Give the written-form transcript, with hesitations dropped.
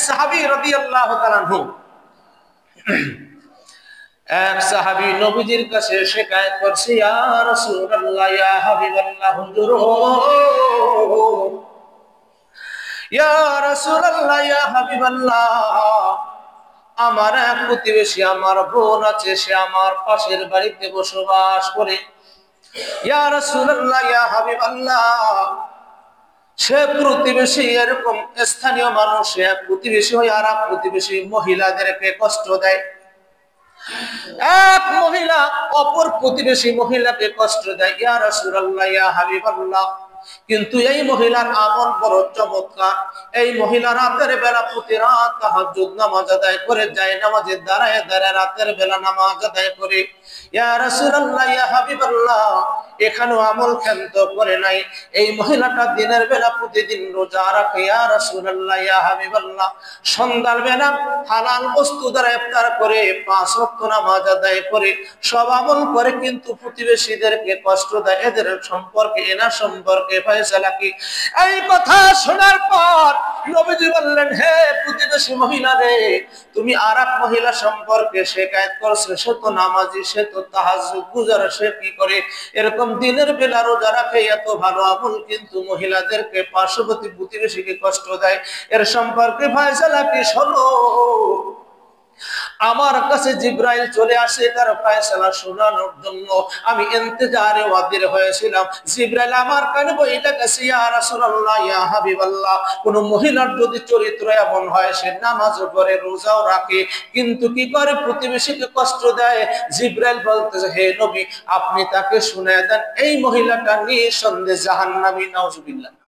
সাহাবী রাদিয়াল্লাহু তাআলা আনহু, এক সাহাবী নবীজির কাছে শিকায়াত করছে, ইয়া রাসূলুল্লাহ, ইয়া হাবিবাল্লাহ, হুজুর, ইয়া রাসূলুল্লাহ, ইয়া হাবিবাল্লাহ, আমার এক প্রতিবেশী, আমার বোন আছে, সে আমার পাশের বাড়িতে বসবাস করে। ইয়া রাসূলুল্লাহ, ইয়া হাবিবাল্লাহ, সে প্রতিবেশী, এরকম স্থানীয় মানুষ, এক প্রতিবেশী হয়ে আর এক প্রতিবেশী মহিলাদেরকে কষ্ট দেয়। এক মহিলা অপর প্রতিবেশী মহিলাকে কষ্ট দেয়। ইয়া রাসূলুল্লাহ, ইয়া হাবিবাল্লাহ, কিন্তু এই মহিলার আমল বড় চমৎকার। এই মহিলা রাতের বেলা প্রতি রাত তাহাজ্জুদ নামাজ আদায় করে, যায় নামাজে দাঁড়ায় দাঁড়ায় রাতের বেলা নামাজ আদায় করে। ইয়া রাসূলুল্লাহ, ইয়া হাবিবাল্লাহ, এখানেও আমল ক্ষান্ত করে নাই। এই মহিলাটা দিনের বেলা প্রতিদিন রোজা রাখে। ইয়া রাসূলুল্লাহ, ইয়া হাবিবাল্লাহ, সন্ধ্যার বেলা হালাল বস্তু দ্বারা ইফতার করে, 5 ওয়াক্ত নামাজ আদায় করে, সব আমল করে, কিন্তু প্রতিবেশীদেরকে কষ্ট দেয়। এদের সম্পর্কে, এনার সম্পর্কে ফয়সালা কি? এই কথা শোনার পর নবীজি বললেন, হে প্রতিবেশী মহিলা রে, তুমি আরেক মহিলা সম্পর্কে শিকায়াত করছো, সে তো নামাজি, সে তো তাহাজ্জুদ গুজার, সে কি করে এরকম দিনের বেলা রোজা রাখে, এত ভালো আমল, কিন্তু মহিলাদেরকে, পার্শ্ববর্তী প্রতিবেশীকে কষ্ট দেয়। এর সম্পর্কে ফয়সালা কি? শোনো, আমার কাছে জিবরাইল চলে আসে তার ফয়সালা শোনানোর জন্য। আমি ইন্তজারে ওয়াদির হয়েছিলাম। জিবরাইল আমার কানে বইটা গেছে, ইয়া রাসূলুল্লাহ, ইয়া হাবিবাল্লাহ, কোন মহিলার যদি চরিত্র এমন হয়, সে নামাজও পড়ে, রোজাও রাখে, কিন্তু কি করে প্রতিবেশীকে কষ্ট দেয়। জিবরাইল বলতেছে, হে নবী, আপনি তাকে শুনায় দেন, এই মহিলাটা নিঃসন্দেহে জাহান্নামী। নাউজুবিল্লাহ।